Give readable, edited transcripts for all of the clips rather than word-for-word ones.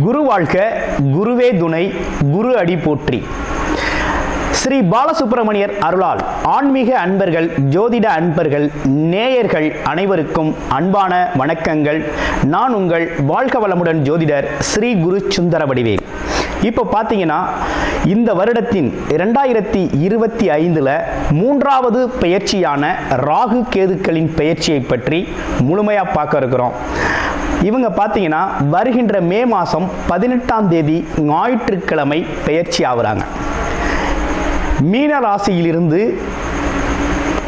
குரு வாழ்க, குருவே துணை, குரு அடி போற்றி. ஸ்ரீ பாலசுப்பிரமணியர் அருளால் ஆன்மீக அன்பர்கள், ஜோதிட அன்பர்கள், நேயர்கள் அனைவருக்கும் அன்பான வணக்கங்கள். நான் உங்கள் வாழ்க வளமுடன் ஜோதிடர் ஸ்ரீ குரு சுந்தரவடிவேல். இப்போ பார்த்தீங்கன்னா இந்த வருடத்தின் 2025 மூன்றாவது பெயர்ச்சியான ராகு கேதுக்களின் பெயர்ச்சியை பற்றி முழுமையாக பார்க்க இருக்கிறோம். இவங்க பார்த்தீங்கன்னா வருகின்ற மே மாதம் 18ஆம் தேதி ஞாயிற்றுக்கிழமை பெயர்ச்சி ஆகுறாங்க. மீன ராசியிலிருந்து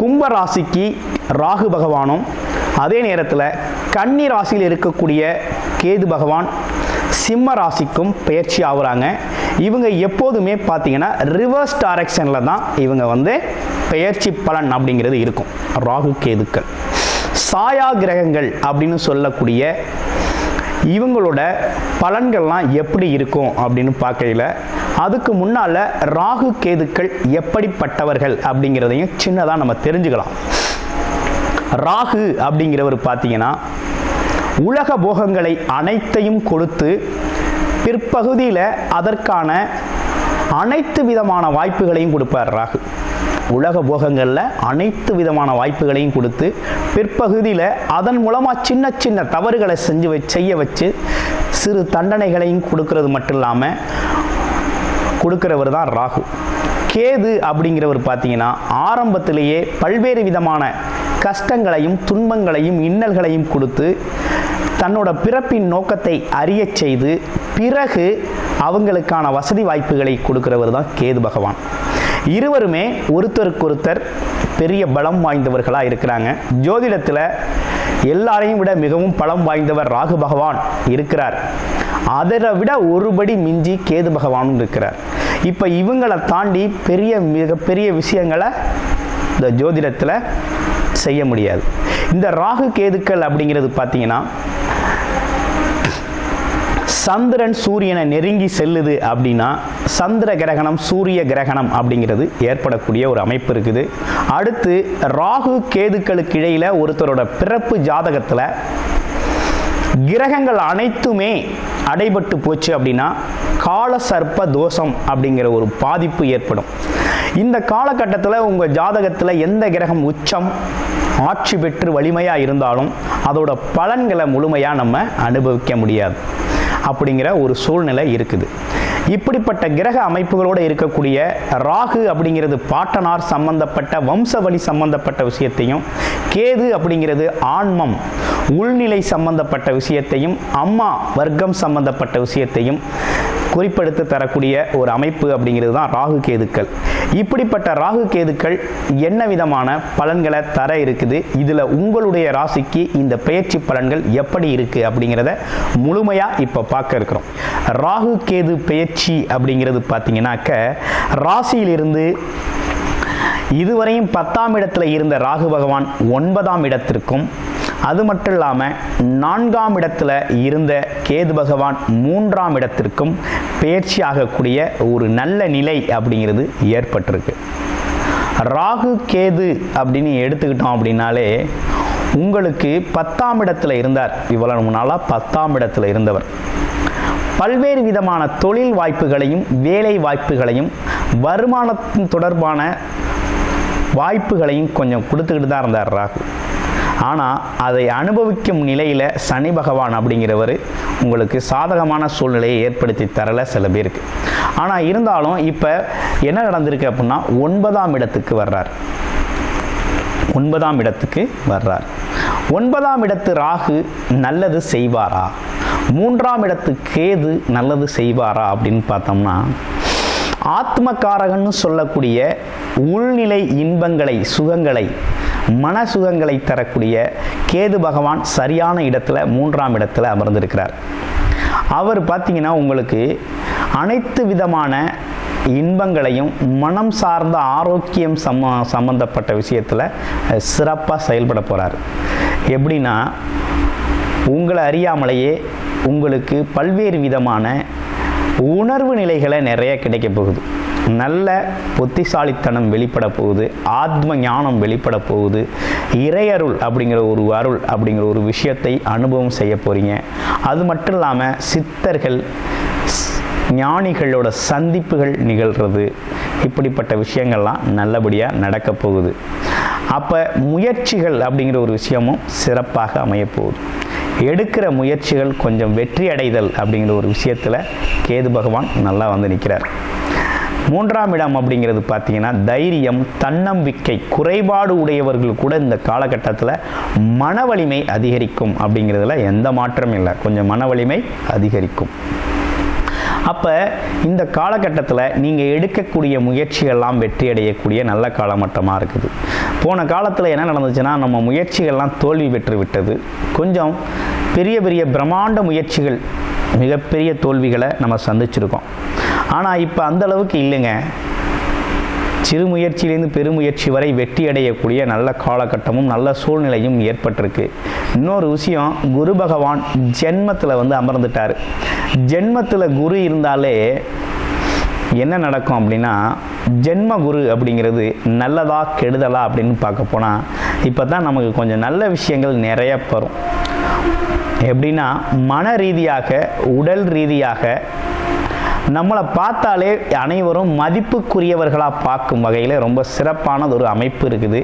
கும்ப ராசிக்கு ராகு பகவானும், அதே நேரத்தில் கன்னி ராசியில் இருக்கக்கூடிய கேது பகவான் சிம்ம ராசிக்கும் பெயர்ச்சி ஆகுறாங்க. இவங்க எப்போதுமே பார்த்தீங்கன்னா ரிவர்ஸ் டைரக்ஷனில் தான் இவங்க பெயர்ச்சி பலன் அப்படிங்கிறது இருக்கும். ராகு கேதுக்கள் சாயா கிரகங்கள் அப்படின்னு சொல்லக்கூடிய இவங்களோட பலன்கள்லாம் எப்படி இருக்கும் அப்படின்னு பார்க்கையில் அதுக்கு முன்னால் ராகு கேதுக்கள் எப்படிப்பட்டவர்கள் அப்படிங்கிறதையும் சின்னதாக நம்ம தெரிஞ்சுக்கலாம். ராகு அப்படிங்கிறவர் பார்த்தீங்கன்னா உலக போகங்களை அனைத்தையும் கொடுத்து பிற்பகுதியில் அதற்கான அனைத்து விதமான வாய்ப்புகளையும் கொடுப்பார். ராகு உலக போகங்களில் அனைத்து விதமான வாய்ப்புகளையும் கொடுத்து பிற்பகுதியில் அதன் மூலமாக சின்ன சின்ன தவறுகளை செய்ய வச்சு சிறு தண்டனைகளையும் கொடுக்கறது மட்டும் இல்லாமல் கொடுக்கிறவர் தான் ராகு. கேது அப்படிங்கிறவர் பார்த்தீங்கன்னா ஆரம்பத்திலேயே பல்வேறு விதமான கஷ்டங்களையும் துன்பங்களையும் இன்னல்களையும் கொடுத்து தன்னோட பிறப்பின் நோக்கத்தை அறிய செய்து பிறகு அவங்களுக்கான வசதி வாய்ப்புகளை கொடுக்கிறவர் தான் கேது பகவான். இருவருமே ஒருத்தருக்கொருத்தர் பெரிய பலம் வாய்ந்தவர்களாக இருக்கிறாங்க. ஜோதிடத்தில் எல்லாரையும் விட மிகவும் பலம் வாய்ந்தவர் ராகு பகவான் இருக்கிறார். அதை விட ஒருபடி மிஞ்சி கேது பகவானும் இருக்கிறார். இப்போ இவங்களை தாண்டி மிகப்பெரிய விஷயங்களை இந்த ஜோதிடத்தில் செய்ய முடியாது. இந்த ராகு கேதுக்கள் அப்படிங்கிறது பார்த்தீங்கன்னா சந்திரன் சூரியனை நெருங்கி செல்லுது அப்படின்னா சந்திர கிரகணம், சூரிய கிரகணம் அப்படிங்கிறது ஏற்படக்கூடிய ஒரு அமைப்பு இருக்குது. அடுத்து ராகு கேதுக்களுக்கு இடையில ஒருத்தரோட பிறப்பு ஜாதகத்தில் கிரகங்கள் அனைத்துமே அடைபட்டு போச்சு அப்படின்னா கால சர்ப்ப தோஷம் அப்படிங்கிற ஒரு பாதிப்பு ஏற்படும். இந்த காலகட்டத்தில் உங்கள் ஜாதகத்தில் எந்த கிரகம் உச்சம் ஆட்சி பெற்று வலிமையாக இருந்தாலும் அதோட பலன்களை முழுமையாக நம்ம அனுபவிக்க முடியாது அப்படிங்கிற ஒரு சூழ்நிலை இருக்குது. இப்படிப்பட்ட கிரக அமைப்புகளோடு இருக்கக்கூடிய ராகு அப்படிங்கிறது பாட்டனார் சம்பந்தப்பட்ட வம்சவழி சம்பந்தப்பட்ட விஷயத்தையும், கேது அப்படிங்கிறது ஆன்மம் உள்நிலை சம்பந்தப்பட்ட விஷயத்தையும், அம்மா வர்க்கம் சம்பந்தப்பட்ட விஷயத்தையும் குறிப்பெடுத்து தரக்கூடிய ஒரு அமைப்பு அப்படிங்கிறது தான் ராகு கேதுக்கள். இப்படிப்பட்ட ராகு கேதுக்கள் என்ன விதமான பலன்களை தர இருக்குது, இதில் உங்களுடைய ராசிக்கு இந்த பெயர்ச்சி பலன்கள் எப்படி இருக்குது அப்படிங்கிறத முழுமையாக இப்போ பார்க்க இருக்கிறோம். ராகு கேது பெயர்ச்சி அப்படிங்கிறது பார்த்தீங்கன்னாக்க ராசியிலிருந்து இதுவரையும் 10ஆம் இடத்துல இருந்த ராகு பகவான் 9ஆம் இடத்திற்கும், அது மட்டும் இல்லாமல் 4ஆம் இடத்துல இருந்த கேது பகவான் 3ஆம் இடத்திற்கும் பெயர்ச்சி ஆகக்கூடிய ஒரு நல்ல நிலை அப்படிங்கிறது ஏற்பட்டிருக்கு. ராகு கேது அப்படின்னு எடுத்துக்கிட்டோம் அப்படின்னாலே உங்களுக்கு 10ஆம் இடத்துல இருந்தார். இவ்வளவு நாளாக 10ஆம் இடத்துல இருந்தவர் பல்வேறு விதமான தொழில் வாய்ப்புகளையும் வேலை வாய்ப்புகளையும் வருமானத்தின் தொடர்பான வாய்ப்புகளையும் கொஞ்சம் கொடுத்துக்கிட்டு தான் இருந்தார் ராகு. ஆனால் அதை அனுபவிக்கும் நிலையில் சனி பகவான் அப்படிங்கிறவர் உங்களுக்கு சாதகமான சூழ்நிலையை ஏற்படுத்தி தரல சில பேருக்கு. ஆனால் இருந்தாலும் இப்போ என்ன நடந்திருக்கு அப்படின்னா 9ஆம் இடத்துக்கு வர்றார். 9ஆம் இடத்துக்கு வர்றார். 9ஆம் இடத்து ராகு நல்லது செய்வாரா, 3ஆம் இடத்து கேது நல்லது செய்வாரா அப்படின்னு பார்த்தோம்னா ஆத்மகாரகன்னு சொல்லக்கூடிய உள்நிலை இன்பங்களை, சுகங்களை, மன சுகங்களை தரக்கூடிய கேது பகவான் சரியான இடத்துல 3ஆம் இடத்துல அமர்ந்திருக்கிறார். அவர் பார்த்தீங்கன்னா உங்களுக்கு அனைத்து விதமான இன்பங்களையும் மனம் சார்ந்த ஆரோக்கியம் சம்பந்தப்பட்ட விஷயத்தில் சிறப்பாக செயல்பட போகிறார். எப்படின்னா உங்களை அறியாமலேயே உங்களுக்கு பல்வேறு விதமான உணர்வு நிலைகளை நிறைய கிடைக்க போகுது. நல்ல புத்திசாலித்தனம் வெளிப்பட போகுது, ஆத்ம ஞானம் வெளிப்பட போகுது, இறையருள் அப்படிங்கிற ஒரு அருள் அப்படிங்கிற ஒரு விஷயத்தை அனுபவம் செய்ய போகிறீங்க. அது மட்டும் இல்லாமல் சித்தர்கள் ஞானிகளோட சந்திப்புகள் நிகழ்கிறது, இப்படிப்பட்ட விஷயங்கள்லாம் நல்லபடியாக நடக்க போகுது. அப்போ முயற்சிகள் அப்படிங்கிற ஒரு விஷயமும் சிறப்பாக அமையப்போகுது. எடுக்கிற முயற்சிகள் கொஞ்சம் வெற்றி அடைதல் அப்படிங்கிற ஒரு விஷயத்தில் கேது பகவான் நல்லா வந்து நிற்கிறார். 3ஆம் இடம் அப்படிங்கிறது பார்த்தீங்கன்னா தைரியம், தன்னம்பிக்கை. குறைபாடு உடையவர்கள் கூட இந்த காலகட்டத்தில் மன வலிமை அதிகரிக்கும் அப்படிங்கிறதுல எந்த மாற்றமும் இல்லை, கொஞ்சம் மன வலிமை அதிகரிக்கும். அப்போ இந்த காலகட்டத்தில் நீங்கள் எடுக்கக்கூடிய முயற்சிகள்லாம் வெற்றி அடையக்கூடிய நல்ல காலமட்டமாக இருக்குது. போன காலத்தில் என்ன நடந்துச்சுன்னா, நம்ம முயற்சிகள்லாம் தோல்வி பெற்று விட்டது. கொஞ்சம் பெரிய பெரிய பிரம்மாண்ட முயற்சிகள், மிகப்பெரிய தோல்விகளை நம்ம சந்திச்சிருக்கோம். ஆனால் இப்போ அந்தளவுக்கு இல்லைங்க. சிறு முயற்சியிலேருந்து பெருமுயற்சி வரை வெற்றி அடையக்கூடிய நல்ல காலகட்டமும் நல்ல சூழ்நிலையும் ஏற்பட்டிருக்கு. இன்னொரு விஷயம், குரு பகவான் ஜென்மத்தில் வந்து அமர்ந்துட்டார். ஜென்மத்தில் குரு இருந்தாலே என்ன நடக்கும் அப்படின்னா, ஜென்ம குரு அப்படிங்கிறது நல்லதா கெடுதலா அப்படின்னு பார்க்க போனால் இப்போ தான் நமக்கு கொஞ்சம் நல்ல விஷயங்கள் நிறைய வரும். எப்படின்னா, மன ரீதியாக உடல் ரீதியாக நம்மளை பார்த்தாலே அனைவரும் மதிப்புக்குரியவர்களாக பார்க்கும் வகையில் ரொம்ப சிறப்பானது ஒரு அமைப்பு இருக்குது.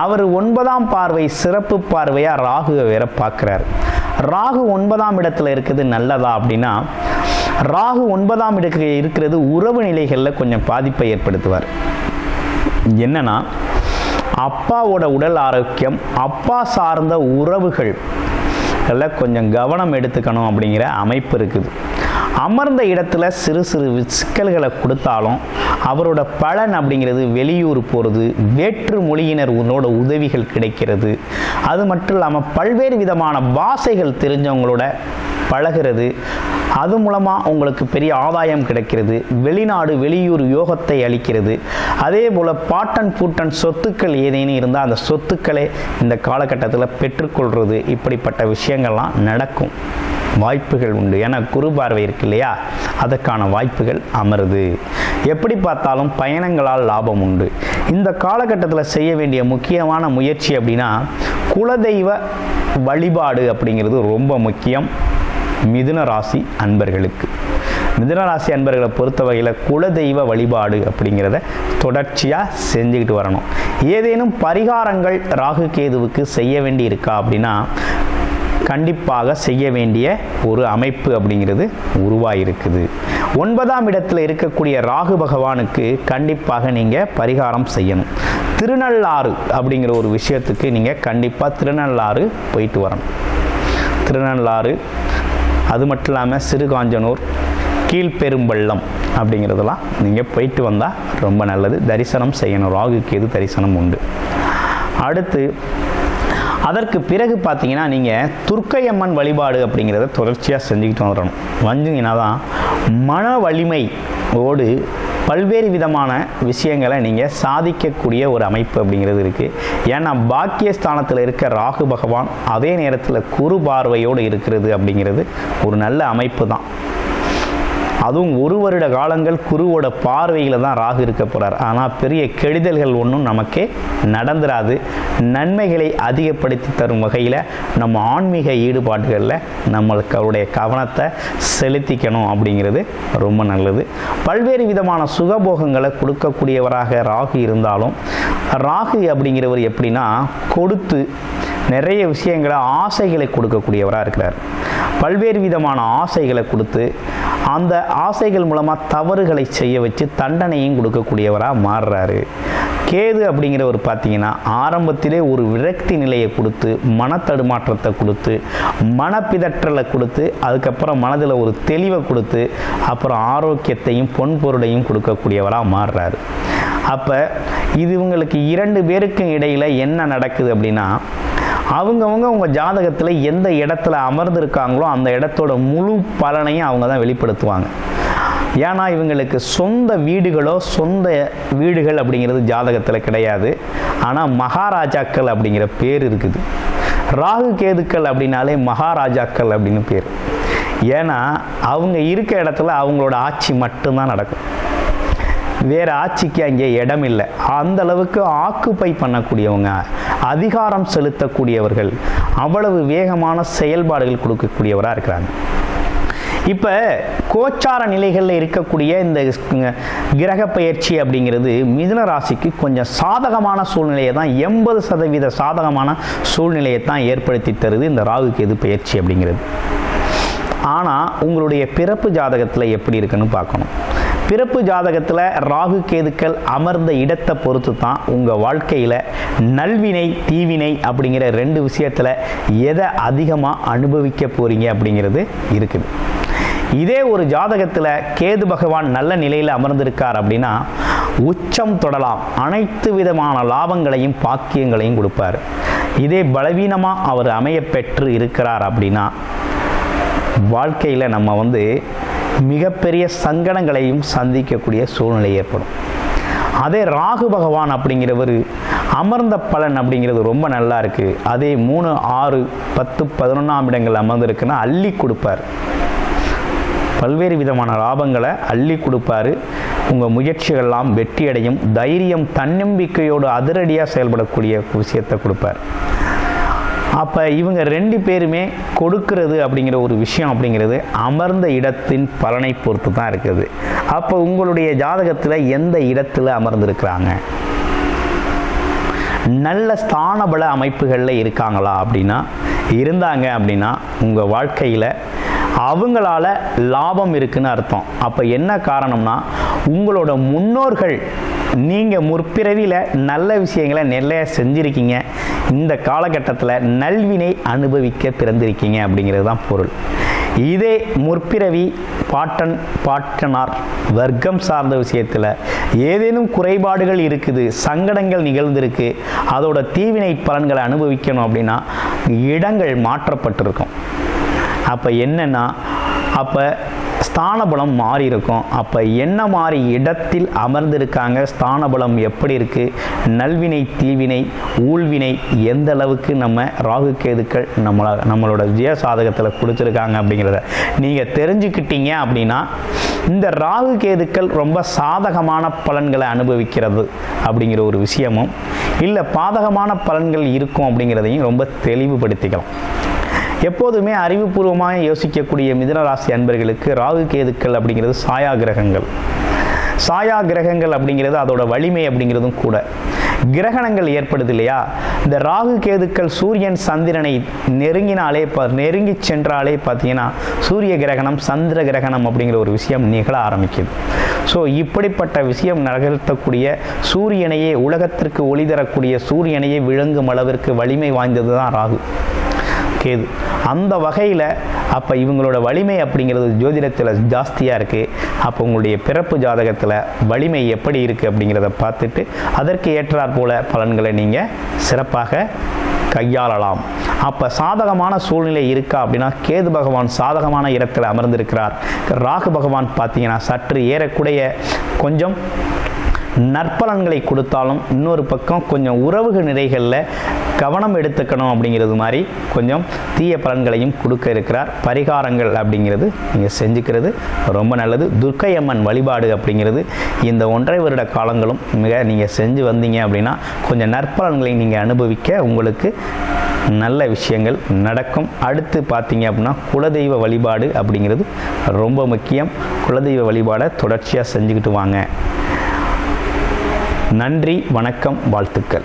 அவர் 9ஆம் பார்வை சிறப்பு பார்வையாக ராகுவை வேற பார்க்குறாரு. ராகு 9ஆம் இடத்துல இருக்குது நல்லதா அப்படின்னா, ராகு 9ஆம் இடத்துல இருக்கிறது உறவு நிலைகளில் கொஞ்சம் பாதிப்பை ஏற்படுத்துவார். என்னன்னா, அப்பாவோட உடல் ஆரோக்கியம், அப்பா சார்ந்த உறவுகள் எல்லாம் கொஞ்சம் கவனம் எடுத்துக்கணும் அப்படிங்கிற அமைப்பு இருக்குது. அமர்ந்த இடத்துல சிறு சிறு சிக்கல்களை கொடுத்தாலும் அவரோட பலன் அப்படிங்கிறது வெளியூர் போகிறது, வேற்று மொழியினர் உன்னோட உதவிகள் கிடைக்கிறது. அது மட்டும் இல்லாமல் பல்வேறு விதமான பாஷைகள் தெரிஞ்சவங்களோட பழகிறது, அது மூலமாக உங்களுக்கு பெரிய ஆதாயம் கிடைக்கிறது. வெளிநாடு வெளியூர் யோகத்தை அளிக்கிறது. அதே போல் பாட்டன் பூட்டன் சொத்துக்கள் ஏதேனும் இருந்தால் அந்த சொத்துக்களை இந்த காலகட்டத்தில் பெற்றுக்கொள்வது, இப்படிப்பட்ட விஷயங்கள்லாம் நடக்கும் வாய்ப்புகள் உண்டு. ஏன்னா குரு பார்வை இருக்கு இல்லையா, அதற்கான வாய்ப்புகள் அமருது. எப்படி பார்த்தாலும் பயணங்களால் லாபம் உண்டு. இந்த காலகட்டத்தில் செய்ய வேண்டிய முக்கியமான முயற்சி அப்படின்னா, குலதெய்வ வழிபாடு அப்படிங்கிறது ரொம்ப முக்கியம். மிதுன ராசி அன்பர்களுக்கு, மிதுன ராசி அன்பர்களை பொறுத்த வகையில் குலதெய்வ வழிபாடு அப்படிங்கிறத தொடர்ச்சியாக செஞ்சுக்கிட்டு வரணும். ஏதேனும் பரிகாரங்கள் ராகு கேதுவுக்கு செய்ய வேண்டி இருக்கா அப்படின்னா, கண்டிப்பாக செய்ய வேண்டிய ஒரு அமைப்பு அப்படிங்கிறது உருவாயிருக்குது. 9ஆம் இடத்துல இருக்கக்கூடிய ராகு பகவானுக்கு கண்டிப்பாக நீங்கள் பரிகாரம் செய்யணும். திருநள்ளாறு அப்படிங்கிற ஒரு விஷயத்துக்கு நீங்கள் கண்டிப்பாக திருநள்ளாறு போயிட்டு வரணும். திருநள்ளாறு, அது மட்டும் இல்லாமல் சிறுகாஞ்சனூர், கீழ்பெரும்பள்ளம் அப்படிங்கிறதெல்லாம் நீங்கள் போயிட்டு வந்தால் ரொம்ப நல்லது. தரிசனம் செய்யணும், ராகு கேது தரிசனம் உண்டு. அடுத்து அதற்கு பிறகு பார்த்தீங்கன்னா, நீங்கள் துர்க்கையம்மன் வழிபாடு அப்படிங்கிறத தொடர்ச்சியாக செஞ்சுக்கிட்டு வரணும். வந்தீங்கன்னா தான் மன வலிமையோடு பல்வேறு விதமான விஷயங்களை நீங்கள் சாதிக்கக்கூடிய ஒரு அமைப்பு அப்படிங்கிறது இருக்குது. ஏன்னா பாக்கியஸ்தானத்தில் இருக்க ராகு பகவான் அதே நேரத்தில் குரு பார்வையோடு இருக்கிறது அப்படிங்கிறது ஒரு நல்ல அமைப்பு தான். அதுவும் 1 வருட காலங்கள் குருவோட பார்வையில் தான் ராகு இருக்க போகிறார். ஆனால் பெரிய கெடுதல்கள் ஒன்றும் நமக்கே நடந்துராது. நன்மைகளை அதிகப்படுத்தி தரும் வகையில் நம்ம ஆன்மீக ஈடுபாடுகளில் நம்மளுக்கு அவருடைய கவனத்தை செலுத்திக்கணும் அப்படிங்கிறது ரொம்ப நல்லது. பல்வேறு விதமான சுகபோகங்களை கொடுக்கக்கூடியவராக ராகு இருந்தாலும், ராகு அப்படிங்கிறவர் எப்படின்னா கொடுத்து நிறைய விஷயங்களை ஆசைகளை கொடுக்கக்கூடியவராக இருக்கிறார். பல்வேறு விதமான ஆசைகளை கொடுத்து அந்த ஆசைகள் மூலமாக தவறுகளை செய்ய வச்சு தண்டனையும் கொடுக்கக்கூடியவராக மாறுறாரு. கேது அப்படிங்கிறவர் பார்த்தீங்கன்னா ஆரம்பத்திலே ஒரு விரக்தி நிலையை கொடுத்து, மனத்தடுமாற்றத்தை கொடுத்து, மனப்பிதற்றலை கொடுத்து, அதுக்கப்புறம் மனதில் ஒரு தெளிவை கொடுத்து, அப்புறம் ஆரோக்கியத்தையும் பொன்பொருளையும் கொடுக்கக்கூடியவராக மாறுறாரு. அப்போ இது இவங்களுக்கு 2 பேருக்கும் இடையில் என்ன நடக்குது அப்படின்னா, அவங்கவுங்க உங்கள் ஜாதகத்தில் எந்த இடத்துல அமர்ந்திருக்காங்களோ அந்த இடத்தோட முழு பலனையும் அவங்க தான் வெளிப்படுத்துவாங்க. ஏன்னா இவங்களுக்கு சொந்த வீடுகளோ சொந்த வீடுகள் அப்படிங்கிறது ஜாதகத்தில் கிடையாது. ஆனால் மகாராஜாக்கள் அப்படிங்கிற பேர் இருக்குது. ராகு கேதுக்கள் அப்படின்னாலே மகாராஜாக்கள் அப்படின்னு பேர். ஏன்னா அவங்க இருக்க இடத்துல அவங்களோட ஆட்சி மட்டும்தான் நடக்கும். வேறு ஆட்சிக்கு அங்கே இடம் இல்லை. அந்த அளவுக்கு ஆக்குப்பை பண்ணக்கூடியவங்க, அதிகாரம் செலுத்தக்கூடியவர்கள், அவ்வளவு வேகமான செயல்பாடுகள் கொடுக்கக்கூடியவராக இருக்கிறாங்க. இப்போ கோச்சார நிலைகளில் இருக்கக்கூடிய இந்த கிரக பயிற்சி அப்படிங்கிறது மிதுன ராசிக்கு கொஞ்சம் சாதகமான சூழ்நிலையை தான், 80% சாதகமான சூழ்நிலையை தான் ஏற்படுத்தி தருது இந்த ராகு கேது பயிற்சி அப்படிங்கிறது. ஆனால் உங்களுடைய பிறப்பு ஜாதகத்தில் எப்படி இருக்குன்னு பார்க்கணும். பிறப்பு ஜாதகத்தில் ராகு கேதுக்கள் அமர்ந்த இடத்தை பொறுத்து தான் உங்கள் வாழ்க்கையில் நல்வினை தீவினை அப்படிங்கிற 2 விஷயத்தில் எதை அதிகமாக அனுபவிக்க போகிறீங்க அப்படிங்கிறது இருக்குது. இதே ஒரு ஜாதகத்தில் கேது பகவான் நல்ல நிலையில் அமர்ந்திருக்கார் அப்படின்னா உச்சம் தொடலாம், அனைத்து விதமான லாபங்களையும் பாக்கியங்களையும் கொடுப்பார். இதே பலவீனமாக அவர் அமைய பெற்று இருக்கிறார் அப்படின்னா வாழ்க்கையில் நம்ம மிகப்பெரிய சங்கடங்களையும் சந்திக்கக்கூடிய சூழ்நிலை ஏற்படும். அதே ராகு பகவான் அப்படிங்கிறவர் அமர்ந்த பலன் அப்படிங்கிறது ரொம்ப நல்லா இருக்குது. அதே 3, 6, 10, 11ஆம் இடங்கள் அமர்ந்திருக்குன்னா அள்ளி கொடுப்பார், பல்வேறு விதமான லாபங்களை அள்ளி கொடுப்பார். உங்கள் முயற்சிகள்லாம் வெற்றியடையும், தைரியம் தன்னம்பிக்கையோடு அதிரடியாக செயல்படக்கூடிய விஷயத்தை கொடுப்பார். அப்போ இவங்க 2 பேருமே கொடுக்கிறது அப்படிங்கிற ஒரு விஷயம் அப்படிங்கிறது அமர்ந்த இடத்தின் பலனை பொறுத்து தான் இருக்குது. அப்போ உங்களுடைய ஜாதகத்தில் எந்த இடத்துல அமர்ந்திருக்கிறாங்க, நல்ல ஸ்தானபல அமைப்புகளில் இருக்காங்களா அப்படின்னா இருந்தாங்க அப்படின்னா உங்கள் வாழ்க்கையில் அவங்களால லாபம் இருக்குன்னு அர்த்தம். அப்போ என்ன காரணம்னா உங்களோட முன்னோர்கள் நீங்கள் முற்பிறவியில் நல்ல விஷயங்களை நிறைய செஞ்சுருக்கீங்க, இந்த காலகட்டத்தில் நல்வினை அனுபவிக்க பிறந்திருக்கீங்க அப்படிங்கிறது தான் பொருள். இதே முற்பிறவி பாட்டனார் வர்க்கம் சார்ந்த விஷயத்தில் ஏதேனும் குறைபாடுகள் இருக்குது, சங்கடங்கள் நிகழ்ந்திருக்கு, அதோட தீவினை பலன்களை அனுபவிக்கணும் அப்படின்னா இடங்கள் மாற்றப்பட்டிருக்கும். அப்போ என்னென்னா அப்போ ஸ்தானபலம் மாறி இருக்கும். அப்போ என்ன மாதிரி இடத்தில் அமர்ந்திருக்காங்க, ஸ்தானபலம் எப்படி இருக்குது, நல்வினை தீவினை ஊழ்வினை எந்த அளவுக்கு நம்ம ராகு கேதுக்கள் நம்மளோட ஜெய சாதகத்தில் கொடுத்துருக்காங்க அப்படிங்கிறத நீங்கள் தெரிஞ்சுக்கிட்டீங்க அப்படின்னா இந்த ராகு கேதுக்கள் ரொம்ப சாதகமான பலன்களை அனுபவிக்கிறது அப்படிங்கிற ஒரு விஷயமும் இல்லை பாதகமான பலன்கள் இருக்கும் அப்படிங்கிறதையும் ரொம்ப தெளிவுபடுத்திக்கலாம். எப்போதுமே அறிவுபூர்வமாக யோசிக்கக்கூடிய மிதுனராசி அன்பர்களுக்கு ராகு கேதுக்கள் அப்படிங்கிறது சாயா கிரகங்கள். சாயா கிரகங்கள் அப்படிங்கிறது அதோட வலிமை அப்படிங்கிறதும் கூட. கிரகணங்கள் ஏற்படுது இல்லையா, இந்த ராகு கேதுக்கள் சூரியன் சந்திரனை நெருங்கி சென்றாலே பார்த்தீங்கன்னா சூரிய கிரகணம் சந்திர கிரகணம் அப்படிங்கிற ஒரு விஷயம் நிகழ ஆரம்பிக்குது. ஸோ இப்படிப்பட்ட விஷயம் நிகழ்த்தக்கூடிய சூரியனையே, உலகத்திற்கு ஒளி தரக்கூடிய சூரியனையே விழுங்கும் அளவிற்கு வலிமை வாய்ந்தது தான் ராகு கேது. அந்த வகையில் அப்போ இவங்களோட வலிமை அப்படிங்கிறது ஜோதிடத்தில் ஜாஸ்தியாக இருக்குது. அப்போ உங்களுடைய பிறப்பு ஜாதகத்தில் வலிமை எப்படி இருக்குது அப்படிங்கிறத பார்த்துட்டு அதற்கு ஏற்றாற் போல பலன்களை நீங்கள் சிறப்பாக கையாளலாம். அப்போ சாதகமான சூழ்நிலை இருக்கா அப்படின்னா கேது பகவான் சாதகமான இடத்தில் அமர்ந்திருக்கிறார். ராகு பகவான் பார்த்தீங்கன்னா சற்று ஏறக்கூடிய கொஞ்சம் நற்பலன்களை கொடுத்தாலும் இன்னொரு பக்கம் கொஞ்சம் உறவுக நிலைகளில் கவனம் எடுத்துக்கணும் அப்படிங்கிறது மாதிரி கொஞ்சம் தீய பலன்களையும் கொடுக்க இருக்கிறார். பரிகாரங்கள் அப்படிங்கிறது நீங்கள் செஞ்சுக்கிறது ரொம்ப நல்லது. துர்க்கை அம்மன் வழிபாடு அப்படிங்கிறது இந்த 1.5 வருட காலங்களும் நீங்கள் செஞ்சு வந்தீங்க அப்படின்னா கொஞ்சம் நற்பலன்களை நீங்கள் அனுபவிக்க உங்களுக்கு நல்ல விஷயங்கள் நடக்கும். அடுத்து பார்த்தீங்க அப்படின்னா குலதெய்வ வழிபாடு அப்படிங்கிறது ரொம்ப முக்கியம். குலதெய்வ வழிபாடை தொடர்ச்சியாக செஞ்சுக்கிட்டு வாங்க. நன்றி, வணக்கம், வாழ்த்துக்கள்.